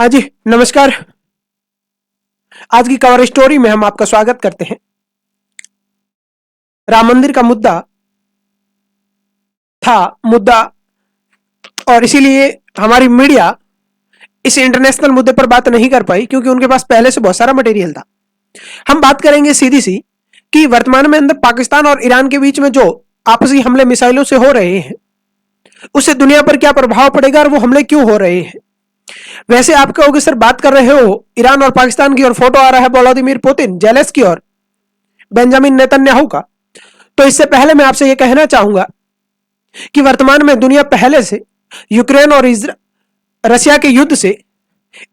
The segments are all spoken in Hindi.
हाँ जी, नमस्कार। आज की कवर स्टोरी में हम आपका स्वागत करते हैं। राम मंदिर का मुद्दा और इसीलिए हमारी मीडिया इस इंटरनेशनल मुद्दे पर बात नहीं कर पाई क्योंकि उनके पास पहले से बहुत सारा मटेरियल था। हम बात करेंगे सीधी सी कि वर्तमान में अंदर पाकिस्तान और ईरान के बीच में जो आपसी हमले मिसाइलों से हो रहे हैं उससे दुनिया पर क्या प्रभाव पड़ेगा और वो हमले क्यों हो रहे हैं। वैसे आप कहोगे सर बात कर रहे हो ईरान और पाकिस्तान की और फोटो आ रहा है व्लादिमीर पुतिन जेलेंस्की और बेंजामिन नेतन्याहू का। तो इससे पहले मैं आपसे यह कहना चाहूंगा कि वर्तमान में दुनिया पहले से यूक्रेन और रशिया के युद्ध से,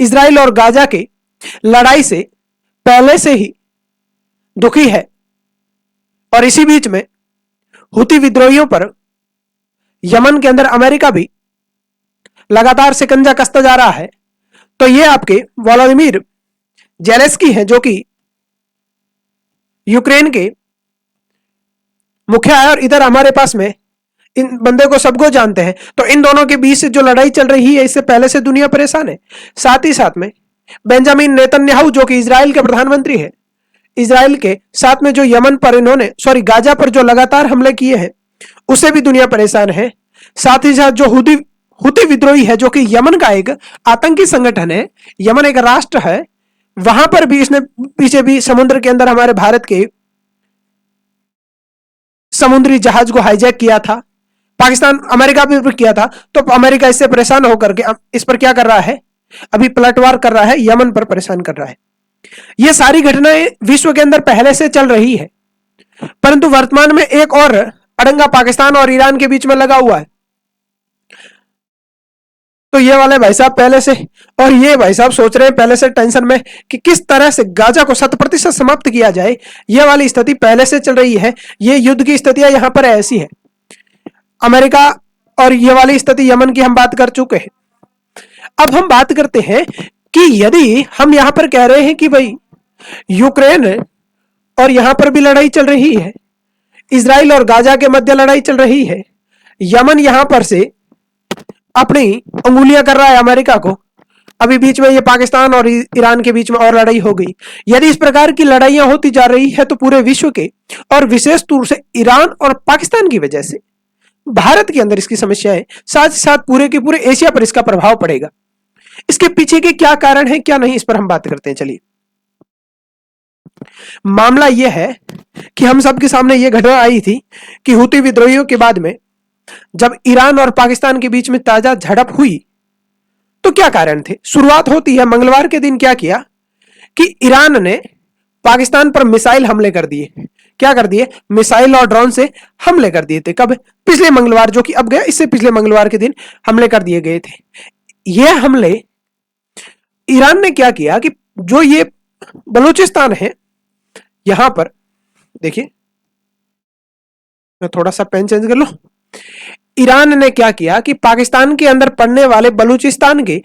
इजराइल और गाजा के लड़ाई से पहले से ही दुखी है और इसी बीच में हुती विद्रोहियों पर यमन के अंदर अमेरिका भी लगातार शिकंजा कसता जा रहा है। तो ये आपके व्लादिमीर जेलेंस्की हैं जो कि यूक्रेन के मुखिया है और इधर हमारे पास में इन बंदे को सबको जानते हैं। तो इन दोनों के बीच से जो लड़ाई चल रही है इससे पहले से दुनिया परेशान है। साथ ही साथ में बेंजामिन नेतन्याहू जो कि इजराइल के प्रधानमंत्री है, इजराइल के साथ में जो यमन पर इन्होंने गाजा पर जो लगातार हमले किए हैं उससे भी दुनिया परेशान है। साथ ही साथ जो हुती विद्रोही है जो कि यमन का एक आतंकी संगठन है, यमन एक राष्ट्र है, वहां पर भी इसने पीछे भी समुद्र के अंदर हमारे भारत के समुद्री जहाज को हाईजैक किया था। पाकिस्तान अमेरिका भी किया था। तो अमेरिका इससे परेशान होकर के इस पर क्या कर रहा है, अभी पलटवार कर रहा है, यमन पर परेशान कर रहा है। ये सारी घटनाएं विश्व के अंदर पहले से चल रही है, परंतु वर्तमान में एक और अड़ंगा पाकिस्तान और ईरान के बीच में लगा हुआ है। तो ये वाले भाई साहब पहले से, और ये भाई साहब सोच रहे हैं पहले से टेंशन में कि किस तरह से गाजा को 100% समाप्त किया जाए। ये वाली स्थिति पहले से चल रही है। ये युद्ध की स्थितियां यहां पर ऐसी है। अमेरिका और ये वाली स्थिति यमन की हम बात कर चुके हैं। अब हम बात करते हैं कि यदि हम यहां पर कह रहे हैं कि भाई यूक्रेन और यहां पर भी लड़ाई चल रही है, इजराइल और गाजा के मध्य लड़ाई चल रही है, यमन यहां पर से अपनी उंगलियां कर रहा है अमेरिका को, अभी बीच में ये पाकिस्तान और ईरान के बीच में और लड़ाई हो गई। यदि इस प्रकार की लड़ाइयां होती जा रही है तो पूरे विश्व के और विशेष तौर से ईरान और पाकिस्तान की वजह से भारत के अंदर इसकी समस्या है, साथ ही साथ पूरे के पूरे एशिया पर इसका प्रभाव पड़ेगा। इसके पीछे के क्या कारण है क्या नहीं, इस पर हम बात करते हैं। चलिए, मामला यह है कि हम सबके सामने यह घटना आई थी कि हुती विद्रोहियों के बाद में जब ईरान और पाकिस्तान के बीच में ताजा झड़प हुई तो क्या कारण थे। शुरुआत होती है मंगलवार के दिन। क्या किया कि ईरान ने पाकिस्तान पर मिसाइल हमले कर दिए। क्या कर दिए, मिसाइल और ड्रोन से हमले कर दिए थे। कब, पिछले मंगलवार, जो कि अब गया, इससे पिछले मंगलवार के दिन हमले कर दिए गए थे। यह हमले ईरान ने क्या किया कि जो ये बलूचिस्तान है, यहां पर देखिए, मैं थोड़ा सा पेन चेंज कर लो। ईरान ने क्या किया कि पाकिस्तान के अंदर पड़ने वाले बलूचिस्तान के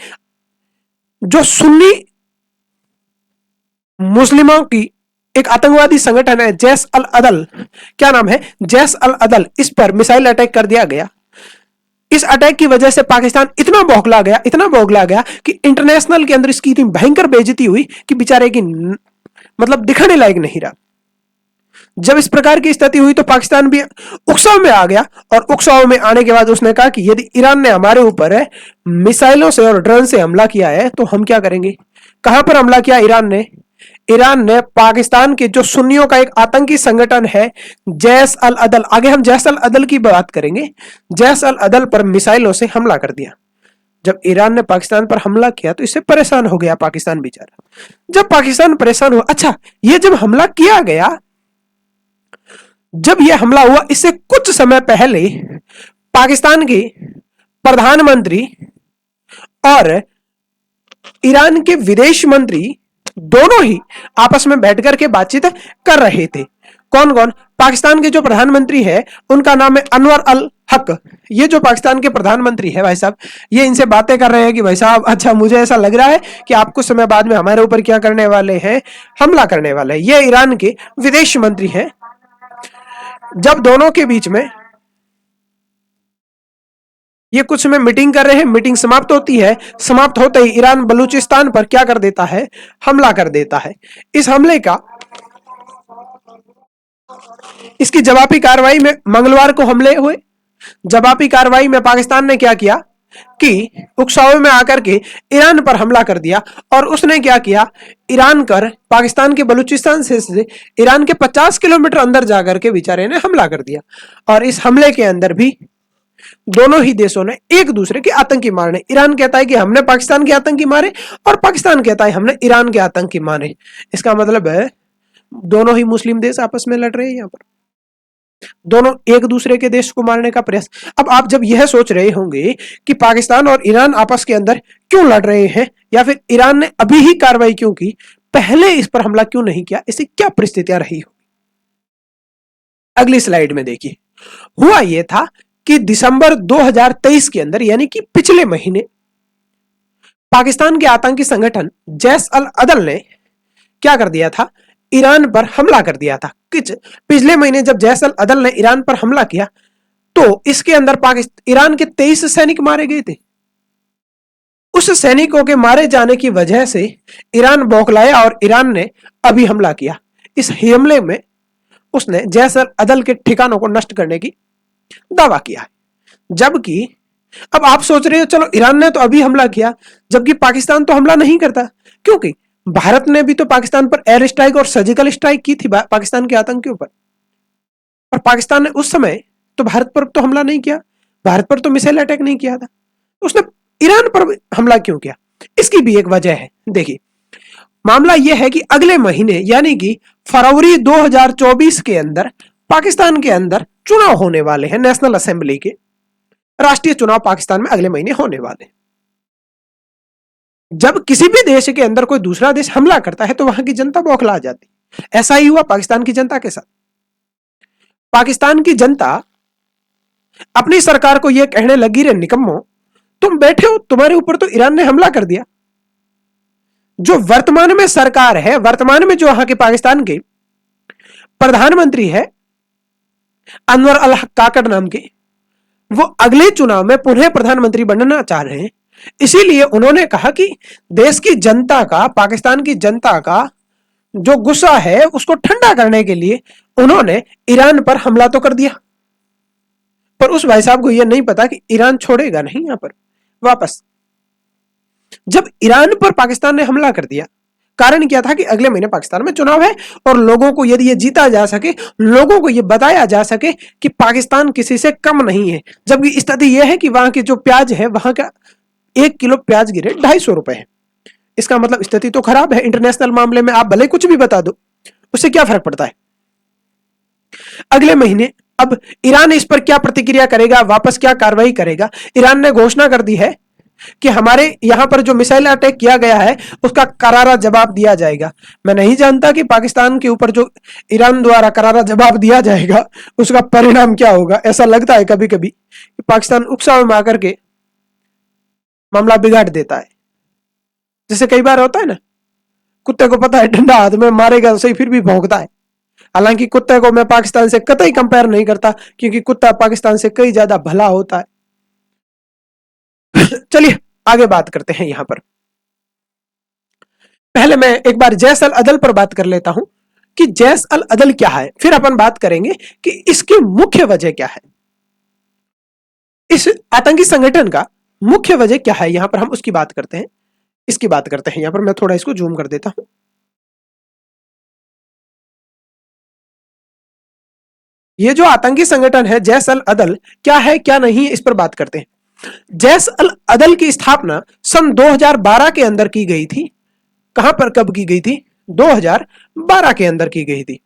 जो सुन्नी मुस्लिमों की एक आतंकवादी संगठन है जैश अल अदल, क्या नाम है, जैश अल अदल, इस पर मिसाइल अटैक कर दिया गया। इस अटैक की वजह से पाकिस्तान इतना बौखला गया कि इंटरनेशनल के अंदर इसकी इतनी भयंकर बेइज्जती हुई कि बेचारे की मतलब दिखाने लायक नहीं रहा। जब इस प्रकार की स्थिति हुई तो पाकिस्तान भी उकसाव में आ गया और उकसाव में आने के बाद उसने कहा कि यदि ईरान ने हमारे ऊपर मिसाइलों से और ड्रोन से हमला किया है तो हम क्या करेंगे। कहां पर हमला किया ईरान ने पाकिस्तान के जो सुन्नियों का एक आतंकी संगठन है जैश अल अदल, आगे हम जैश अल अदल की बात करेंगे, जैश अल अदल पर मिसाइलों से हमला कर दिया। जब ईरान ने पाकिस्तान पर हमला किया तो इससे परेशान हो गया पाकिस्तान बेचारा। जब पाकिस्तान परेशान हुआ, अच्छा, ये जब हमला किया गया, जब यह हमला हुआ इससे कुछ समय पहले पाकिस्तान के प्रधानमंत्री और ईरान के विदेश मंत्री दोनों ही आपस में बैठकर के बातचीत कर रहे थे। कौन कौन, पाकिस्तान के जो प्रधानमंत्री है उनका नाम है अनवर अल हक। ये जो पाकिस्तान के प्रधानमंत्री है भाई साहब, ये इनसे बातें कर रहे हैं कि भाई साहब, अच्छा, मुझे ऐसा लग रहा है कि आप कुछ समय बाद में हमारे ऊपर क्या करने वाले हैं, हमला करने वाले हैं। ये ईरान के विदेश मंत्री हैं। जब दोनों के बीच में ये कुछ समय मीटिंग कर रहे हैं, मीटिंग समाप्त होती है, समाप्त होते ही ईरान बलूचिस्तान पर क्या कर देता है, हमला कर देता है। इस हमले का, इसकी जवाबी कार्रवाई में मंगलवार को हमले हुए। जवाबी कार्रवाई में पाकिस्तान ने क्या किया कि उकसावे में आकर के ईरान पर हमला कर दिया, और उसने क्या किया, ईरान कर पाकिस्तान के बलूचिस्तान से ईरान के 50 किलोमीटर अंदर जाकर के बेचारे ने हमला कर दिया। और इस हमले के अंदर भी दोनों ही देशों ने एक दूसरे के आतंकी मारे। ईरान कहता है कि हमने पाकिस्तान के आतंकी मारे, और पाकिस्तान कहता है हमने ईरान के आतंकी मारे। इसका मतलब है दोनों ही मुस्लिम देश आपस में लड़ रहे हैं, यहाँ पर दोनों एक दूसरे के देश को मारने का प्रयास। अब आप जब यह सोच रहे होंगे कि पाकिस्तान और ईरान आपस के अंदर क्यों लड़ रहे हैं, या फिर ईरान ने अभी ही कार्रवाई क्यों की, पहले इस पर हमला क्यों नहीं किया, इससे क्या परिस्थितियां रही हो, अगली स्लाइड में देखिए। हुआ यह था कि दिसंबर 2023 के अंदर, यानी कि पिछले महीने, पाकिस्तान के आतंकी संगठन जैश अल अदल ने क्या कर दिया था, ईरान पर हमला कर दिया था। पिछले महीने जब जैश अल अदल ने ईरान पर हमला किया, तो इसके अंदर ईरान के 23 सैनिक मारे गए थे। उस सैनिकों के मारे जाने की वजह से ईरान बौखलाया और ईरान ने अभी हमला किया। इस हमले में उसने जैश अल अदल के ठिकानों को नष्ट करने की दावा किया। जबकि अब आप सोच रहे हो चलो ईरान ने तो अभी हमला किया, जबकि पाकिस्तान तो हमला नहीं करता, क्योंकि भारत ने भी तो पाकिस्तान पर एयर स्ट्राइक और सर्जिकल स्ट्राइक की थी पाकिस्तान के आतंकियों पर, और पाकिस्तान ने उस समय तो भारत पर तो हमला नहीं किया, भारत पर तो मिसाइल अटैक नहीं किया था, उसने ईरान पर हमला क्यों किया? इसकी भी एक वजह है। देखिए, मामला यह है कि अगले महीने यानी कि फरवरी 2024 के अंदर पाकिस्तान के अंदर चुनाव होने वाले हैं, नेशनल असेंबली के राष्ट्रीय चुनाव पाकिस्तान में अगले महीने होने वाले। जब किसी भी देश के अंदर कोई दूसरा देश हमला करता है तो वहां की जनता बौखला जाती। ऐसा ही हुआ पाकिस्तान की जनता के साथ। पाकिस्तान की जनता अपनी सरकार को यह कहने लगी, रे निकम्मो, तुम बैठे हो, तुम्हारे ऊपर तो ईरान ने हमला कर दिया। जो वर्तमान में सरकार है, वर्तमान में जो वहां के पाकिस्तान के प्रधानमंत्री है अनवर अल हक काकड़ नाम के, वो अगले चुनाव में पुनः प्रधानमंत्री बनना चाह रहे हैं। इसीलिए उन्होंने कहा कि देश की जनता का, पाकिस्तान की जनता का जो गुस्सा है उसको ठंडा करने के लिए उन्होंने ईरान पर हमला तो कर दिया, पर उस भाई साहब को यह नहीं पता कि ईरान छोड़ेगा नहीं यहां पर वापस। जब ईरान पर पाकिस्तान ने हमला कर दिया, कारण क्या था कि अगले महीने पाकिस्तान में चुनाव है, और लोगों को यदि ये जीता जा सके, लोगों को ये बताया जा सके कि पाकिस्तान किसी से कम नहीं है। जबकि स्थिति यह है कि वहां के जो प्याज है, वहां का 1 किलो प्याज की रेट 250 रुपए है। इसका मतलब स्थिति तो खराब है। इंटरनेशनल मामले में आप भले कुछ भी बता दो, उससे क्या फर्क पड़ता है। अगले महीने अब ईरान इस पर क्या प्रतिक्रिया करेगा, वापस क्या कार्रवाई करेगा? ईरान ने घोषणा कर दी है कि हमारे यहां पर जो मिसाइल अटैक किया गया है उसका करारा जवाब दिया जाएगा। मैं नहीं जानता कि पाकिस्तान के ऊपर जो ईरान द्वारा करारा जवाब दिया जाएगा उसका परिणाम क्या होगा। ऐसा लगता है कभी कभी कि पाकिस्तान उकसावे में आकर के मामला बिगाड़ देता है। जैसे कई बार होता है ना, कुत्ते को पता है डंडा हाथ में मारेगा सही, फिर भी भौंकता है। हालांकि कुत्ते को मैं पाकिस्तान से कतई कंपेयर नहीं करता, क्योंकि कुत्ता पाकिस्तान से कई ज्यादा भला होता है। चलिए आगे बात करते हैं। यहां पर पहले मैं एक बार जैश अल अदल पर बात कर लेता हूं कि जैश अल अदल क्या है, फिर अपन बात करेंगे कि इसकी मुख्य वजह क्या है, इस आतंकी संगठन का मुख्य वजह क्या है। यहां पर हम उसकी बात करते हैं, इसकी बात करते हैं। यहां पर मैं थोड़ा इसको जूम कर देता हूं। ये जो आतंकी संगठन है जैश अल अदल, क्या है क्या नहीं, इस पर बात करते हैं। जैश अल अदल की स्थापना सन 2012 के अंदर की गई थी। कहां पर कब की गई थी? 2012 के अंदर की गई थी।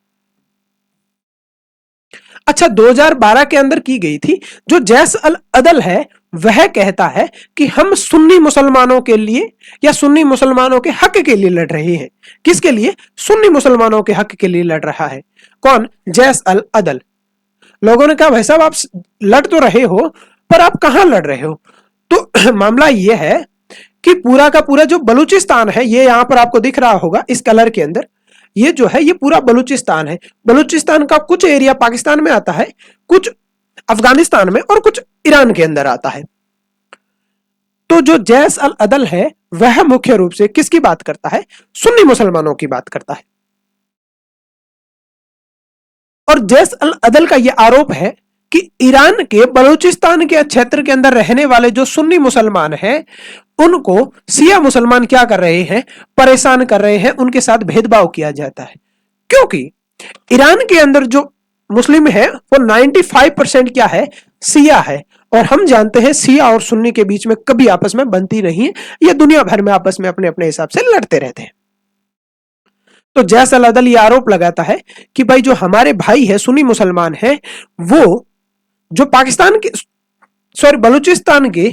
अच्छा, 2012 के अंदर की गई थी। जो जैश अल अदल है वह कहता है कि हम सुन्नी मुसलमानों के लिए या सुन्नी मुसलमानों के हक के लिए लड़ रहे हैं। किसके लिए? सुन्नी मुसलमानों के हक के लिए लड़ रहा है। कौन? जैश अल अदल। लोगों ने कहा भाई साहब आप लड़ तो रहे हो, पर आप कहां लड़ रहे हो? तो मामला यह है कि पूरा का पूरा जो बलूचिस्तान है, ये यहां पर आपको दिख रहा होगा इस कलर के अंदर, ये जो है ये पूरा बलूचिस्तान है। बलूचिस्तान का कुछ एरिया पाकिस्तान में आता है, कुछ अफगानिस्तान में और कुछ ईरान के अंदर आता है। तो जो जैस अल अदल है वह मुख्य रूप से किसकी बात करता है? सुन्नी मुसलमानों की बात करता है। और जैस अल अदल का यह आरोप है कि ईरान के बलूचिस्तान के क्षेत्र के अंदर रहने वाले जो सुन्नी मुसलमान हैं उनको शिया मुसलमान क्या कर रहे हैं? परेशान कर रहे हैं, उनके साथ भेदभाव किया जाता है। क्योंकि ईरान के अंदर जो मुस्लिम है वो 95% क्या है? शिया है। और हम जानते हैं शिया और सुन्नी के बीच में कभी आपस में बनती नहीं है, ये दुनिया भर में आपस में अपने अपने हिसाब से लड़ते रहते हैं। तो जैस अल अदल ये आरोप लगाता है कि भाई जो हमारे भाई है सुन्नी मुसलमान है वो जो पाकिस्तान के बलूचिस्तान के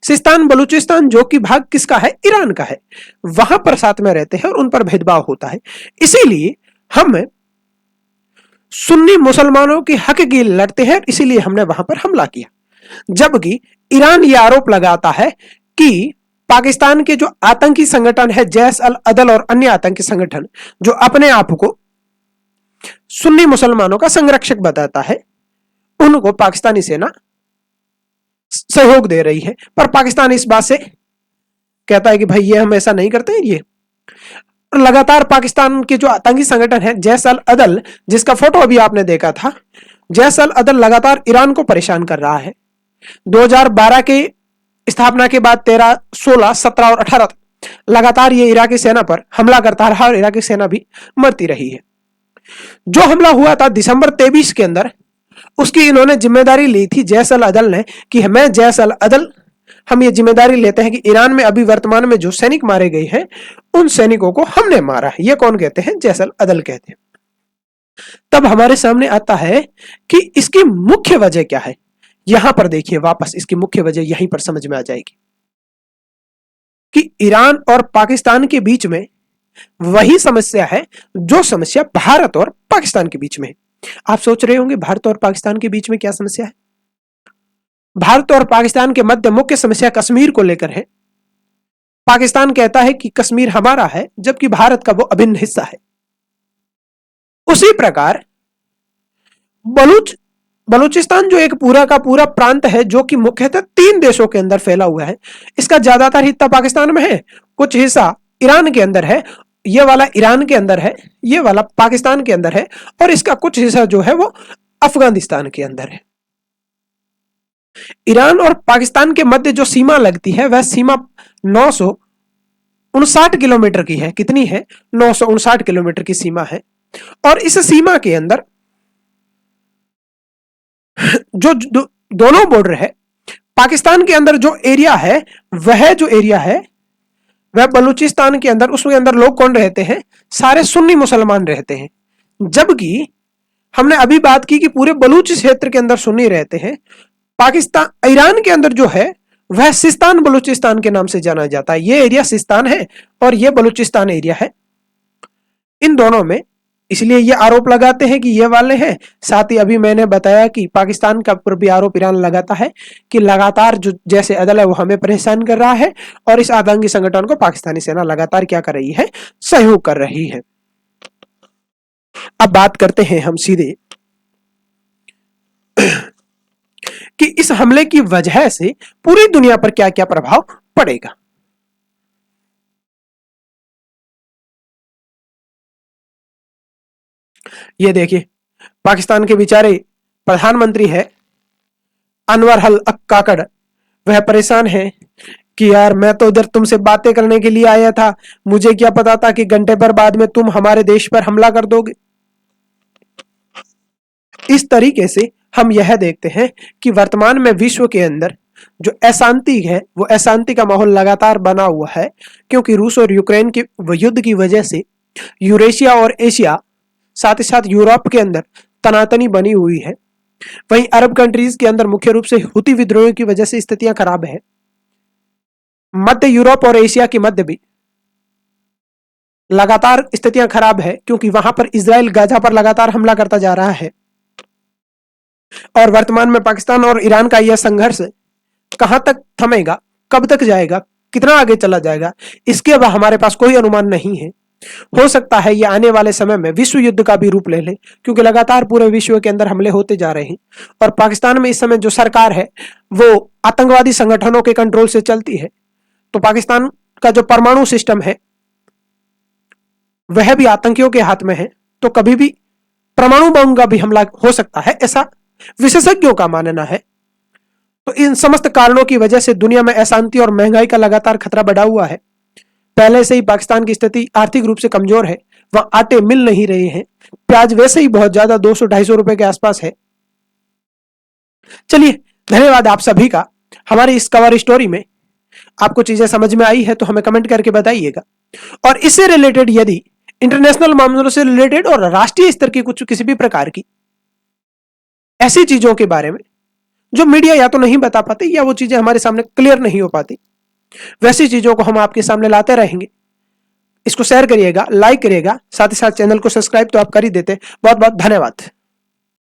सिस्तान बलूचिस्तान जो कि भाग किसका है? ईरान का है, वहां पर साथ में रहते हैं और उन पर भेदभाव होता है। इसीलिए हम सुन्नी मुसलमानों के हक के लिए लड़ते हैं, इसीलिए हमने वहां पर हमला किया। जबकि ईरान यह आरोप लगाता है कि पाकिस्तान के जो आतंकी संगठन है जैस अल अदल और अन्य आतंकी संगठन जो अपने आप को सुन्नी मुसलमानों का संरक्षक बताता है, उनको पाकिस्तानी सेना सहयोग दे रही है। पर पाकिस्तान इस बात से कहता है कि भाई ये हम ऐसा नहीं करते हैं। ये लगातार पाकिस्तान के जो आतंकी संगठन है जैस अल अदल, जिसका फोटो अभी आपने देखा था, जैस अल अदल लगातार ईरान को परेशान कर रहा है। 2012 के स्थापना के बाद 13, 16, 17 और 18 लगातार ये इराकी सेना पर हमला करता रहा और इराकी सेना भी मरती रही है। जो हमला हुआ था दिसंबर 23 के अंदर, उसकी इन्होंने जिम्मेदारी ली थी जैस अल अदल ने कि मैं जैस अल अदल हम ये जिम्मेदारी लेते हैं कि ईरान में अभी वर्तमान में जो सैनिक मारे गए हैं उन सैनिकों को हमने मारा है। ये कौन कहते हैं? जैस अल अदल कहते हैं। तब हमारे सामने आता है कि इसकी मुख्य वजह क्या है। यहां पर देखिए, वापस इसकी मुख्य वजह यहीं पर समझ में आ जाएगी कि ईरान और पाकिस्तान के बीच में वही समस्या है जो समस्या भारत और पाकिस्तान के बीच में है। आप सोच रहे होंगे भारत और पाकिस्तान के बीच में क्या समस्या है? भारत और पाकिस्तान के मध्य मुख्य समस्या कश्मीर को लेकर है। पाकिस्तान कहता है कि कश्मीर हमारा है, जबकि भारत का वो अभिन्न हिस्सा है। उसी प्रकार बलूचिस्तान जो एक पूरा का पूरा प्रांत है जो कि मुख्यतः 3 देशों के अंदर फैला हुआ है, इसका ज्यादातर हिस्सा पाकिस्तान में है, कुछ हिस्सा ईरान के अंदर है, ये वाला ईरान के अंदर है, ये वाला पाकिस्तान के अंदर है, और इसका कुछ हिस्सा जो है वो अफगानिस्तान के अंदर है। ईरान और पाकिस्तान के मध्य जो सीमा लगती है वह सीमा 959 किलोमीटर की है। कितनी है? 959 किलोमीटर की सीमा है। और इस सीमा के अंदर जो दोनों बॉर्डर है, पाकिस्तान के अंदर जो एरिया है वह बलूचिस्तान के अंदर, उसके अंदर लोग कौन रहते हैं? सारे सुन्नी मुसलमान रहते हैं। जबकि हमने अभी बात की कि पूरे बलूच क्षेत्र के अंदर सुन्नी रहते हैं। पाकिस्तान ईरान के अंदर जो है वह सिस्तान बलूचिस्तान के नाम से जाना जाता है। ये एरिया सिस्तान है और यह बलूचिस्तान एरिया है। इन दोनों में इसलिए ये आरोप लगाते हैं कि ये वाले हैं। साथ ही अभी मैंने बताया कि पाकिस्तान का ऊपर भी आरोप ईरान लगाता है कि लगातार जो जैसे अदल है वो हमें परेशान कर रहा है और इस आतंकी संगठन को पाकिस्तानी सेना लगातार क्या कर रही है? सहयोग कर रही है। अब बात करते हैं हम सीधे कि इस हमले की वजह से पूरी दुनिया पर क्या क्या प्रभाव पड़ेगा। ये देखिए, पाकिस्तान के बेचारे प्रधानमंत्री है अनवर अल काकड़, वह परेशान है कि यार मैं तो उधर तुमसे बातें करने के लिए आया था, मुझे क्या पता था कि घंटे भर बाद में तुम हमारे देश पर हमला कर दोगे। इस तरीके से हम यह देखते हैं कि वर्तमान में विश्व के अंदर जो अशांति है वो अशांति का माहौल लगातार बना हुआ है, क्योंकि रूस और यूक्रेन के युद्ध की वजह से यूरेशिया और एशिया, साथ ही साथ यूरोप के अंदर तनातनी बनी हुई है। वहीं अरब कंट्रीज के अंदर मुख्य रूप से हुती विद्रोह की वजह से स्थितियां खराब है। मध्य यूरोप और एशिया के मध्य भी लगातार स्थितियां खराब है, क्योंकि वहां पर इजराइल गाजा पर लगातार हमला करता जा रहा है। और वर्तमान में पाकिस्तान और ईरान का यह संघर्ष कहां तक थमेगा, कब तक जाएगा, कितना आगे चला जाएगा, इसके अब हमारे पास कोई अनुमान नहीं है। हो सकता है ये आने वाले समय में विश्व युद्ध का भी रूप ले ले, क्योंकि लगातार पूरे विश्व के अंदर हमले होते जा रहे हैं और पाकिस्तान में इस समय जो सरकार है वो आतंकवादी संगठनों के कंट्रोल से चलती है। तो पाकिस्तान का जो परमाणु सिस्टम है वह भी आतंकियों के हाथ में है, तो कभी भी परमाणु बम का भी हमला हो सकता है, ऐसा विशेषज्ञों का मानना है। तो इन समस्त कारणों की वजह से दुनिया में अशांति और महंगाई का लगातार खतरा बढ़ा हुआ है। पहले से ही पाकिस्तान की स्थिति आर्थिक रूप से कमजोर है, वहां आटे मिल नहीं रहे हैं, प्याज वैसे ही बहुत ज्यादा 200-250 रुपए के आसपास है। चलिए, धन्यवाद आप सभी का। हमारी इस कवर स्टोरी में आपको चीजें समझ में आई है तो हमें कमेंट करके बताइएगा, और इससे रिलेटेड यदि इंटरनेशनल मामलों से रिलेटेड और राष्ट्रीय स्तर की कुछ किसी भी प्रकार की ऐसी चीजों के बारे में जो मीडिया या तो नहीं बता पाती या वो चीजें हमारे सामने क्लियर नहीं हो पाती, वैसी चीजों को हम आपके सामने लाते रहेंगे। इसको शेयर करिएगा, लाइक करिएगा, साथ ही साथ चैनल को सब्सक्राइब तो आप कर ही देते। बहुत बहुत धन्यवाद।